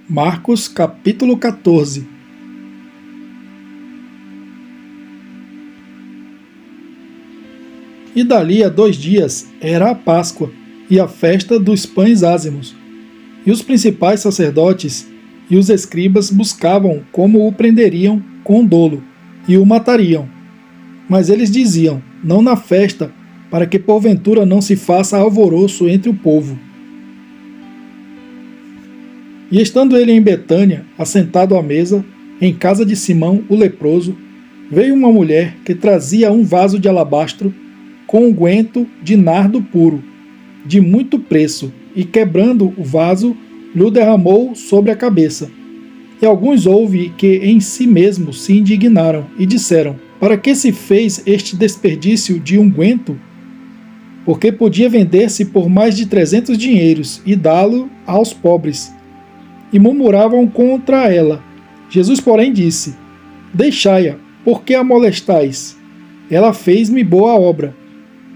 Marcos capítulo 14. E dali a 2 dias era a Páscoa e a festa dos pães ázimos. E os principais sacerdotes e os escribas buscavam como o prenderiam com dolo e o matariam. Mas eles diziam, não na festa, para que porventura não se faça alvoroço entre o povo. E estando ele em Betânia, assentado à mesa, em casa de Simão o leproso, veio uma mulher que trazia um vaso de alabastro com unguento de nardo puro, de muito preço, e quebrando o vaso, lhe derramou sobre a cabeça. E alguns houve que em si mesmos se indignaram e disseram, para que se fez este desperdício de unguento? Porque podia vender-se por mais de 300 dinheiros e dá-lo aos pobres. E murmuravam contra ela. Jesus, porém, disse, deixai-a, por que a molestais? Ela fez-me boa obra,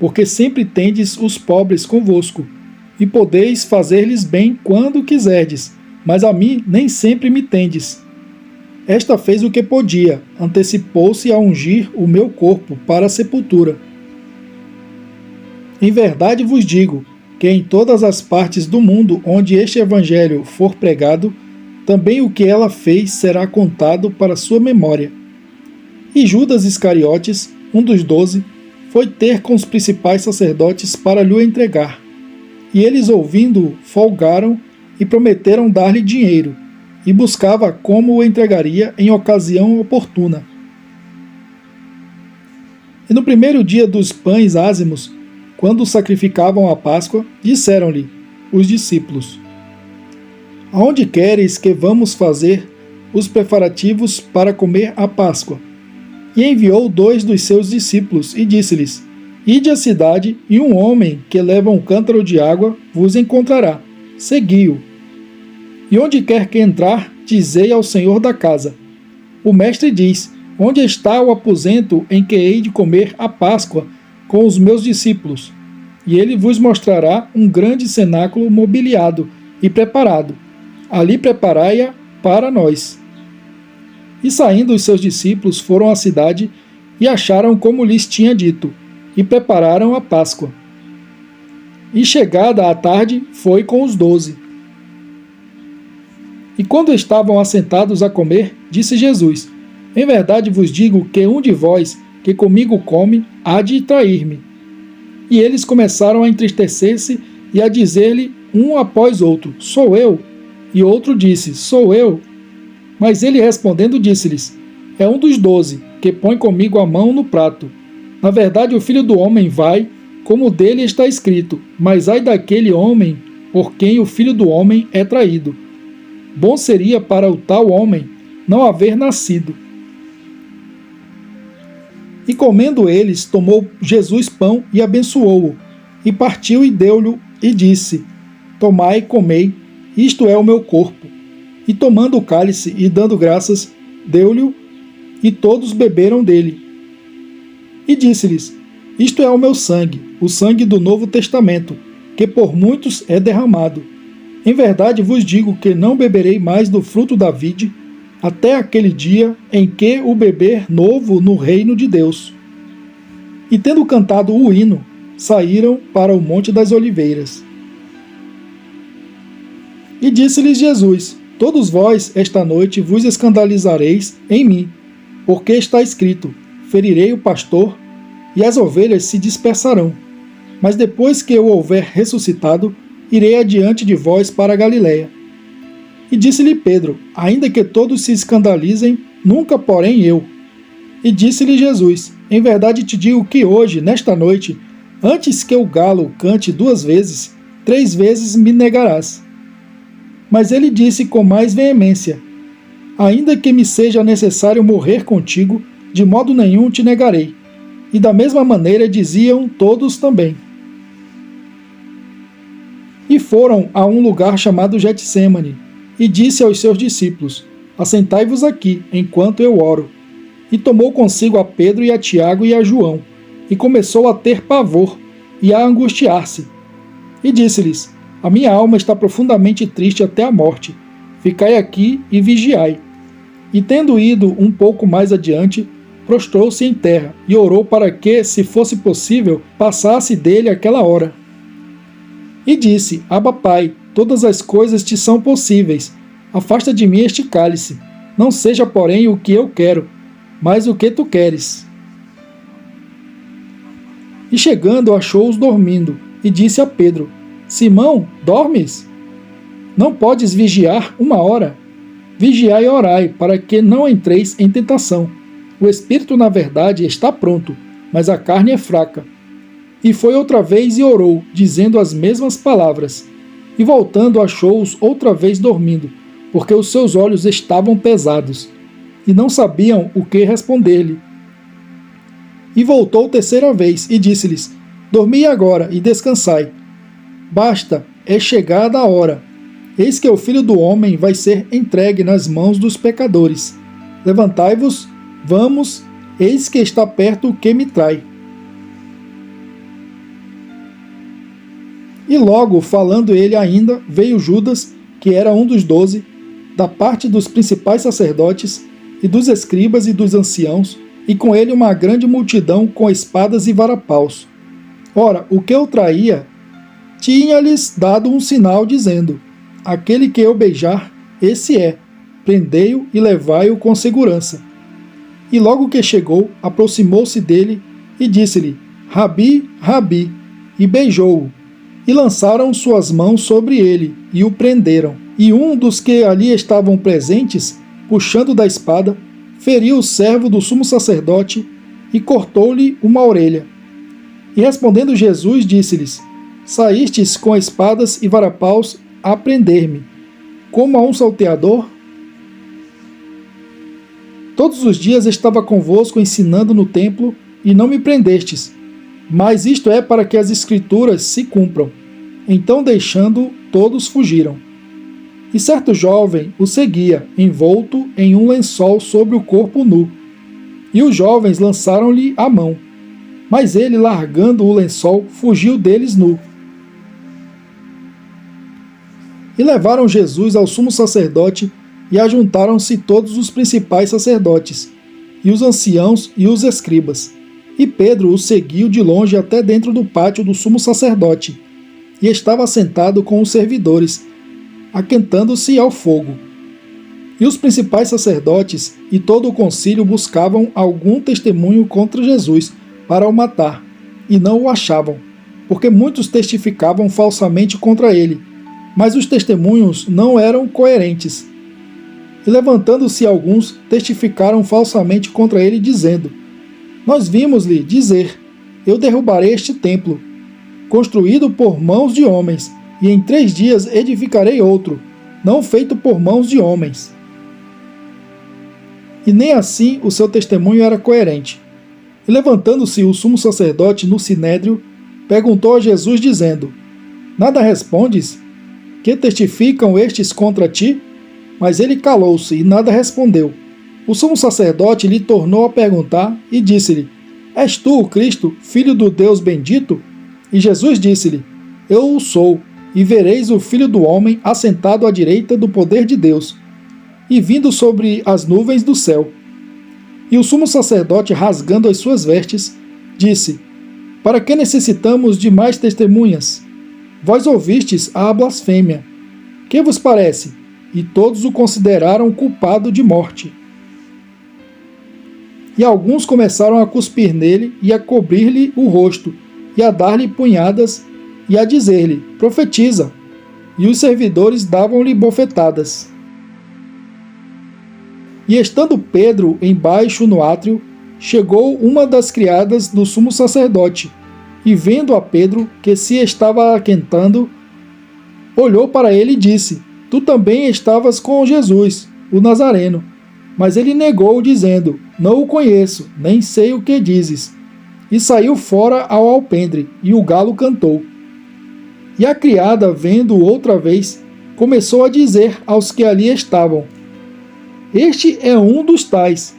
porque sempre tendes os pobres convosco, e podeis fazer-lhes bem quando quiserdes, mas a mim nem sempre me tendes. Esta fez o que podia, antecipou-se a ungir o meu corpo para a sepultura. Em verdade vos digo, que em todas as partes do mundo onde este evangelho for pregado, também o que ela fez será contado para sua memória. E Judas Iscariotes, um dos 12, foi ter com os principais sacerdotes para lhe entregar. E eles, ouvindo-o, folgaram e prometeram dar-lhe dinheiro, e buscava como o entregaria em ocasião oportuna. E no primeiro dia dos pães ázimos, quando sacrificavam a Páscoa, disseram-lhe os discípulos, aonde queres que vamos fazer os preparativos para comer a Páscoa? E enviou 2 dos seus discípulos e disse-lhes, ide à cidade e um homem que leva um cântaro de água vos encontrará, segui-o. E onde quer que entrar, dizei ao senhor da casa, o mestre diz, onde está o aposento em que hei de comer a Páscoa com os meus discípulos, e ele vos mostrará um grande cenáculo mobiliado e preparado. Ali preparai-a para nós. E saindo os seus discípulos foram à cidade e acharam como lhes tinha dito, e prepararam a Páscoa. E chegada a tarde, foi com os 12. E quando estavam assentados a comer, disse Jesus, em verdade vos digo que um de vós que comigo come, há de trair-me. E eles começaram a entristecer-se e a dizer-lhe um após outro, sou eu? E outro disse, sou eu? Mas ele respondendo disse-lhes, é um dos 12, que põe comigo a mão no prato. Na verdade o Filho do Homem vai, como dele está escrito, mas ai daquele homem por quem o Filho do Homem é traído. Bom seria para o tal homem não haver nascido. E comendo eles, tomou Jesus pão e abençoou-o, e partiu e deu-lhe, e disse, tomai e comei, isto é o meu corpo. E tomando o cálice e dando graças, deu-lhe, e todos beberam dele. E disse-lhes, isto é o meu sangue, o sangue do Novo Testamento, que por muitos é derramado. Em verdade vos digo que não beberei mais do fruto da vide, até aquele dia em que o beber novo no reino de Deus. E tendo cantado o hino, saíram para o Monte das Oliveiras. E disse-lhes Jesus, todos vós esta noite vos escandalizareis em mim, porque está escrito, ferirei o pastor, e as ovelhas se dispersarão. Mas depois que eu houver ressuscitado, irei adiante de vós para a Galiléia. E disse-lhe Pedro, ainda que todos se escandalizem, nunca porém eu. E disse-lhe Jesus, em verdade te digo que hoje, nesta noite, antes que o galo cante 2 vezes, 3 vezes me negarás. Mas ele disse com mais veemência, ainda que me seja necessário morrer contigo, de modo nenhum te negarei. E da mesma maneira diziam todos também. E foram a um lugar chamado Getsêmani, e disse aos seus discípulos, assentai-vos aqui, enquanto eu oro. E tomou consigo a Pedro e a Tiago e a João, e começou a ter pavor, e a angustiar-se. E disse-lhes, a minha alma está profundamente triste até a morte, ficai aqui e vigiai. E tendo ido um pouco mais adiante, prostrou-se em terra e orou para que, se fosse possível, passasse dele aquela hora. E disse: Abba, Pai, todas as coisas te são possíveis. Afasta de mim este cálice. Não seja, porém, o que eu quero, mas o que tu queres. E chegando, achou-os dormindo, e disse a Pedro: Simão, dormes? Não podes vigiar uma hora? Vigiai e orai, para que não entreis em tentação. O espírito, na verdade, está pronto, mas a carne é fraca. E foi outra vez e orou, dizendo as mesmas palavras. E voltando, achou-os outra vez dormindo, porque os seus olhos estavam pesados, e não sabiam o que responder-lhe. E voltou terceira vez, e disse-lhes: Dormi agora e descansai. Basta, é chegada a hora. Eis que o Filho do Homem vai ser entregue nas mãos dos pecadores. Levantai-vos, vamos, eis que está perto o que me trai. E logo, falando ele ainda, veio Judas, que era um dos 12, da parte dos principais sacerdotes, e dos escribas e dos anciãos, e com ele uma grande multidão com espadas e varapaus. Ora, o que o traía, tinha-lhes dado um sinal, dizendo: Aquele que eu beijar, esse é, prendei-o e levai-o com segurança. E logo que chegou, aproximou-se dele e disse-lhe: Rabi, Rabi, e beijou-o. E lançaram suas mãos sobre ele, e o prenderam. E um dos que ali estavam presentes, puxando da espada, feriu o servo do sumo sacerdote e cortou-lhe uma orelha. E respondendo Jesus, disse-lhes: Saístes com espadas e varapaus a prender-me, como a um salteador? Todos os dias estava convosco ensinando no templo, e não me prendestes. Mas isto é para que as Escrituras se cumpram. Então, deixando, todos fugiram. E certo jovem o seguia, envolto em um lençol sobre o corpo nu. E os jovens lançaram-lhe a mão. Mas ele, largando o lençol, fugiu deles nu. E levaram Jesus ao sumo sacerdote, e ajuntaram-se todos os principais sacerdotes, e os anciãos e os escribas. E Pedro o seguiu de longe até dentro do pátio do sumo sacerdote, e estava sentado com os servidores, aquentando-se ao fogo. E os principais sacerdotes e todo o concílio buscavam algum testemunho contra Jesus para o matar, e não o achavam, porque muitos testificavam falsamente contra ele, mas os testemunhos não eram coerentes. E levantando-se alguns, testificaram falsamente contra ele, dizendo: Nós vimos-lhe dizer: Eu derrubarei este templo, construído por mãos de homens, e em 3 dias edificarei outro, não feito por mãos de homens. E nem assim o seu testemunho era coerente. E levantando-se o sumo sacerdote no sinédrio, perguntou a Jesus, dizendo: Nada respondes? Que testificam estes contra ti? Mas ele calou-se e nada respondeu. O sumo sacerdote lhe tornou a perguntar e disse-lhe: És tu o Cristo, filho do Deus bendito? E Jesus disse-lhe: Eu o sou, e vereis o Filho do Homem assentado à direita do poder de Deus, e vindo sobre as nuvens do céu. E o sumo sacerdote, rasgando as suas vestes, disse: Para que necessitamos de mais testemunhas? Vós ouvistes a blasfêmia. Que vos parece? E todos o consideraram culpado de morte. E alguns começaram a cuspir nele e a cobrir-lhe o rosto, e a dar-lhe punhadas, e a dizer-lhe: Profetiza! E os servidores davam-lhe bofetadas. E estando Pedro embaixo no átrio, chegou uma das criadas do sumo sacerdote, e vendo a Pedro, que se estava aquentando, olhou para ele e disse: Tu também estavas com Jesus, o Nazareno. Mas ele negou, dizendo: Não o conheço, nem sei o que dizes. E saiu fora ao alpendre, e o galo cantou. E a criada, vendo-o outra vez, começou a dizer aos que ali estavam: Este é um dos tais.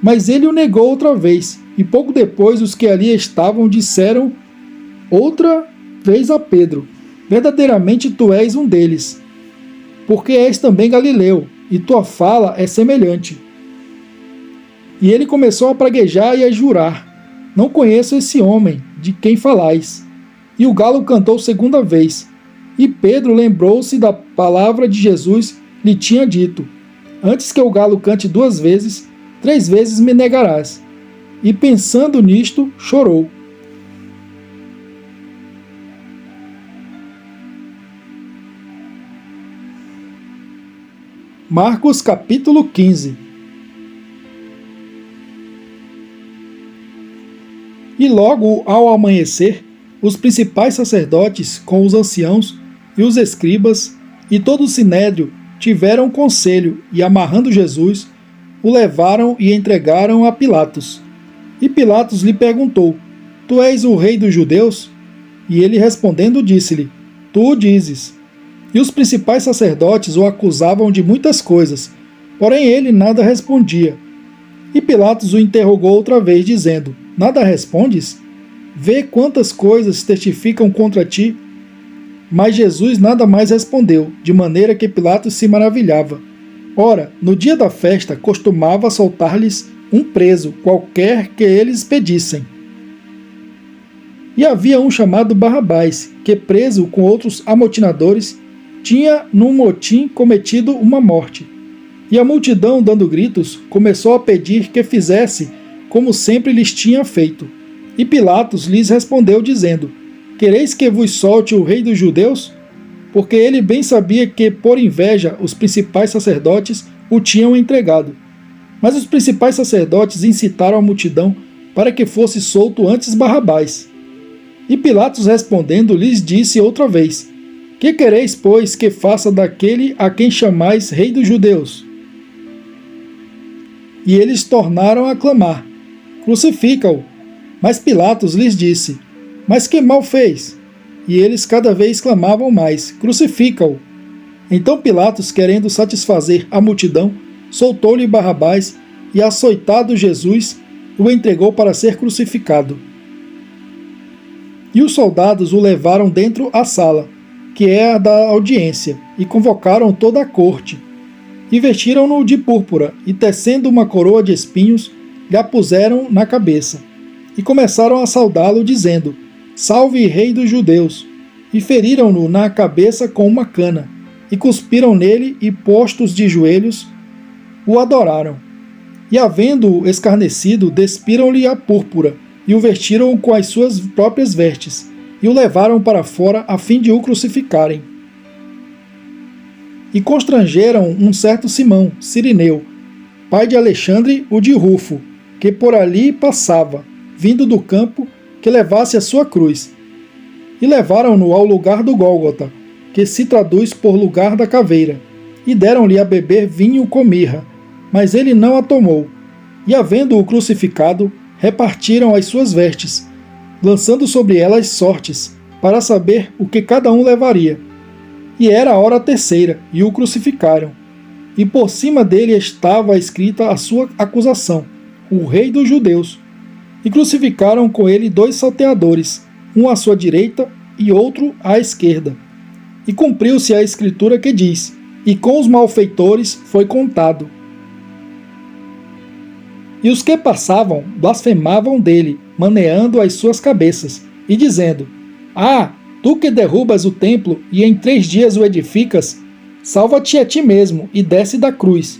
Mas ele o negou outra vez, e pouco depois os que ali estavam disseram outra vez a Pedro: Verdadeiramente tu és um deles, porque és também galileu, e tua fala é semelhante. E ele começou a praguejar e a jurar: não conheço esse homem, de quem falais. E o galo cantou segunda vez. E Pedro lembrou-se da palavra de Jesus lhe tinha dito: antes que o galo cante 2 vezes, 3 vezes me negarás. E pensando nisto, chorou. Marcos capítulo 15. E logo ao amanhecer, os principais sacerdotes, com os anciãos e os escribas, e todo o sinédrio, tiveram conselho, e amarrando Jesus, o levaram e entregaram a Pilatos. E Pilatos lhe perguntou: tu és o rei dos judeus? E ele respondendo disse-lhe: tu o dizes. E os principais sacerdotes o acusavam de muitas coisas, porém ele nada respondia. E Pilatos o interrogou outra vez, dizendo: nada respondes? Vê quantas coisas testificam contra ti. Mas Jesus nada mais respondeu, de maneira que Pilatos se maravilhava. Ora, no dia da festa costumava soltar-lhes um preso, qualquer que eles pedissem. E havia um chamado Barrabás, que preso com outros amotinadores, tinha num motim cometido uma morte. E a multidão, dando gritos, começou a pedir que fizesse como sempre lhes tinha feito. E Pilatos lhes respondeu, dizendo: quereis que vos solte o rei dos judeus? Porque ele bem sabia que, por inveja, os principais sacerdotes o tinham entregado. Mas os principais sacerdotes incitaram a multidão para que fosse solto antes Barrabás. E Pilatos respondendo lhes disse outra vez: que quereis, pois, que faça daquele a quem chamais rei dos judeus? E eles tornaram a clamar: crucifica-o. Mas Pilatos lhes disse: mas que mal fez? E eles cada vez clamavam mais: crucifica-o. Então Pilatos, querendo satisfazer a multidão, soltou-lhe Barrabás e, açoitado Jesus, o entregou para ser crucificado. E os soldados o levaram dentro à sala, que é a da audiência, e convocaram toda a corte. E vestiram-no de púrpura, e tecendo uma coroa de espinhos, lhe a puseram na cabeça. E começaram a saudá-lo, dizendo: salve, rei dos judeus! E feriram-no na cabeça com uma cana, e cuspiram nele, e postos de joelhos, o adoraram. E havendo-o escarnecido, despiram-lhe a púrpura, e o vestiram com as suas próprias vestes, e o levaram para fora a fim de o crucificarem. E constrangeram um certo Simão, Cirineu, pai de Alexandre, o de Rufo, que por ali passava, vindo do campo, que levasse a sua cruz. E levaram-no ao lugar do Gólgota, que se traduz por lugar da caveira, e deram-lhe a beber vinho com mirra, mas ele não a tomou. E havendo-o crucificado, repartiram as suas vestes, lançando sobre elas sortes, para saber o que cada um levaria. E era a hora terceira, e o crucificaram. E por cima dele estava escrita a sua acusação: o rei dos judeus. E crucificaram com ele 2 salteadores, um à sua direita e outro à esquerda. E cumpriu-se a escritura que diz: e com os malfeitores foi contado. E os que passavam blasfemavam dele, maneando as suas cabeças, e dizendo: ah, tu que derrubas o templo e em 3 dias o edificas, salva-te a ti mesmo e desce da cruz.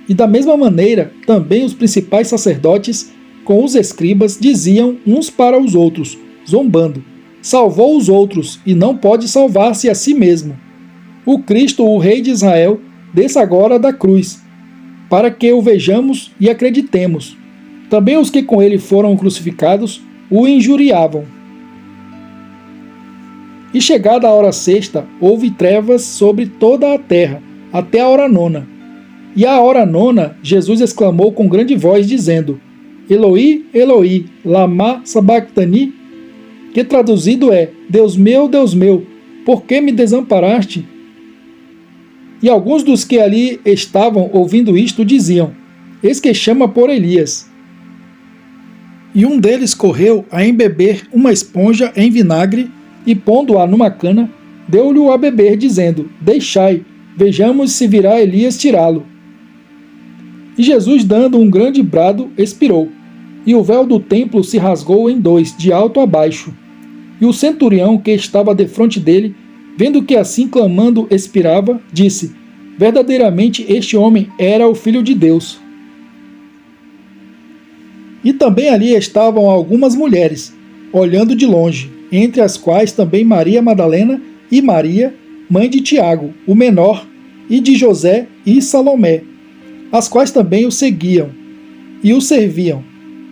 E da mesma maneira, também os principais sacerdotes, com os escribas, diziam uns para os outros, zombando: salvou os outros e não pode salvar-se a si mesmo. O Cristo, o Rei de Israel, desça agora da cruz, para que o vejamos e acreditemos. Também os que com ele foram crucificados o injuriavam. E chegada a hora sexta, houve trevas sobre toda a terra, até a hora nona. E à hora nona, Jesus exclamou com grande voz, dizendo: Eloi, Eloi, lama sabachthani, que traduzido é: Deus meu, por que me desamparaste? E alguns dos que ali estavam ouvindo isto diziam: eis que chama por Elias. E um deles correu a embeber uma esponja em vinagre, e pondo-a numa cana, deu-lhe a beber, dizendo: deixai, Vejamos se virá Elias tirá-lo. E Jesus, dando um grande brado, expirou, e o véu do templo se rasgou em dois, de alto a baixo. E o centurião que estava defronte dele, vendo que assim clamando expirava, disse: verdadeiramente este homem era o Filho de Deus. E também ali estavam algumas mulheres, olhando de longe, entre as quais também Maria Madalena e Maria, mãe de Tiago, o menor, e de José e Salomé, as quais também o seguiam e o serviam,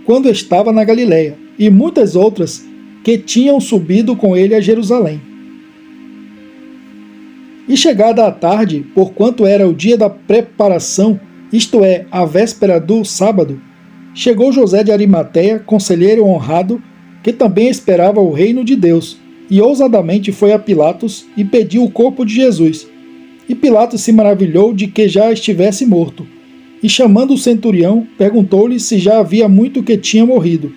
quando estava na Galiléia, e muitas outras que tinham subido com ele a Jerusalém. E chegada a tarde, porquanto era o dia da preparação, isto é, a véspera do sábado, chegou José de Arimateia, conselheiro honrado, que também esperava o reino de Deus, e ousadamente foi a Pilatos e pediu o corpo de Jesus. E Pilatos se maravilhou de que já estivesse morto, e chamando o centurião, perguntou-lhe se já havia muito que tinha morrido.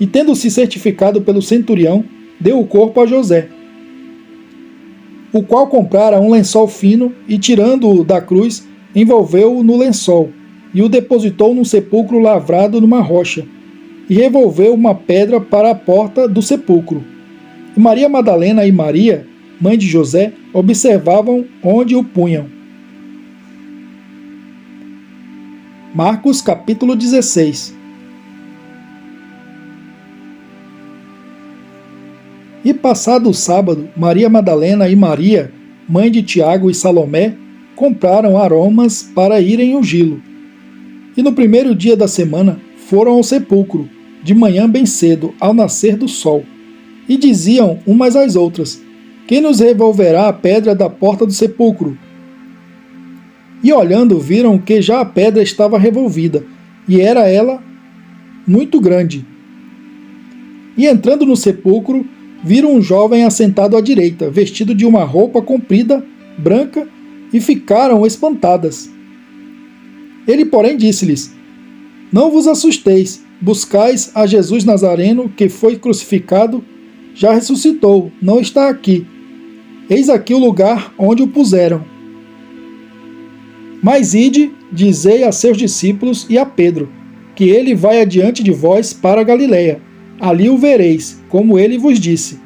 E tendo-se certificado pelo centurião, deu o corpo a José, o qual comprara um lençol fino e, tirando-o da cruz, envolveu-o no lençol, e o depositou num sepulcro lavrado numa rocha, e revolveu uma pedra para a porta do sepulcro. E Maria Madalena e Maria, mãe de José, observavam onde o punham. Marcos capítulo 16. E passado o sábado, Maria Madalena e Maria, mãe de Tiago e Salomé, compraram aromas para irem ungí-lo. E no primeiro dia da semana foram ao sepulcro, de manhã bem cedo, ao nascer do sol. E diziam umas às outras: quem nos revolverá a pedra da porta do sepulcro? E olhando, viram que já a pedra estava revolvida, e era ela muito grande. E entrando no sepulcro, viram um jovem assentado à direita, vestido de uma roupa comprida, branca, e ficaram espantadas. Ele, porém, disse-lhes: não vos assusteis, buscais a Jesus Nazareno, que foi crucificado, já ressuscitou, não está aqui. Eis aqui o lugar onde o puseram. Mas ide, dizei a seus discípulos e a Pedro, que ele vai adiante de vós para a Galiléia. Ali o vereis, como ele vos disse.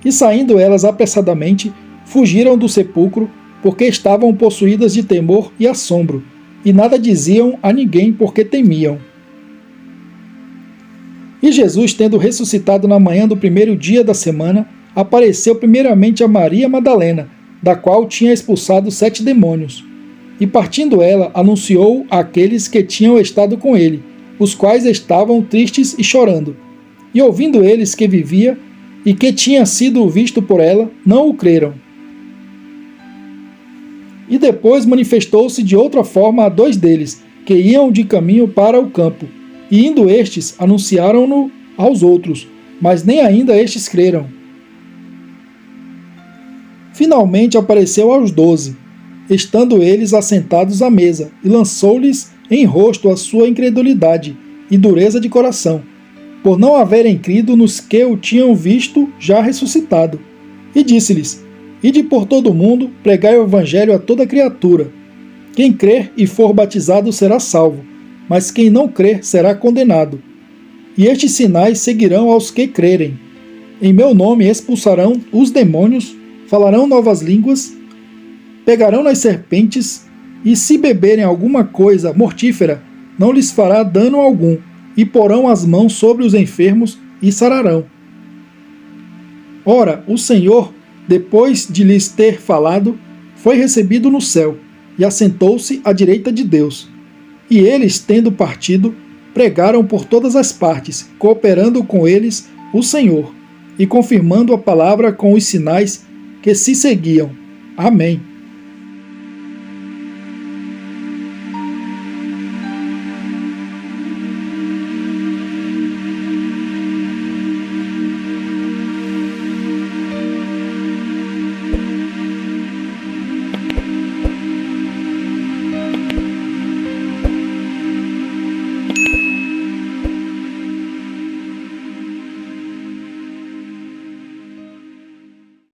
E saindo elas apressadamente, fugiram do sepulcro, porque estavam possuídas de temor e assombro, e nada diziam a ninguém porque temiam. E Jesus, tendo ressuscitado na manhã do primeiro dia da semana, apareceu primeiramente a Maria Madalena, da qual tinha expulsado 7 demônios. E partindo ela, anunciou àqueles que tinham estado com ele, os quais estavam tristes e chorando. E ouvindo eles que vivia, e que tinha sido visto por ela, não o creram. E depois manifestou-se de outra forma a 2 deles, que iam de caminho para o campo. E indo estes, anunciaram-no aos outros, mas nem ainda estes creram. Finalmente apareceu aos 12, estando eles assentados à mesa, e lançou-lhes em rosto a sua incredulidade e dureza de coração, por não haverem crido nos que o tinham visto já ressuscitado. E disse-lhes: ide por todo o mundo, pregai o evangelho a toda criatura. Quem crer e for batizado será salvo, mas quem não crer será condenado. E estes sinais seguirão aos que crerem. Em meu nome expulsarão os demônios, falarão novas línguas, pegarão nas serpentes, e se beberem alguma coisa mortífera, não lhes fará dano algum, e porão as mãos sobre os enfermos e sararão. Ora, o Senhor, depois de lhes ter falado, foi recebido no céu, e assentou-se à direita de Deus. E eles, tendo partido, pregaram por todas as partes, cooperando com eles o Senhor, e confirmando a palavra com os sinais que se seguiam. Amém.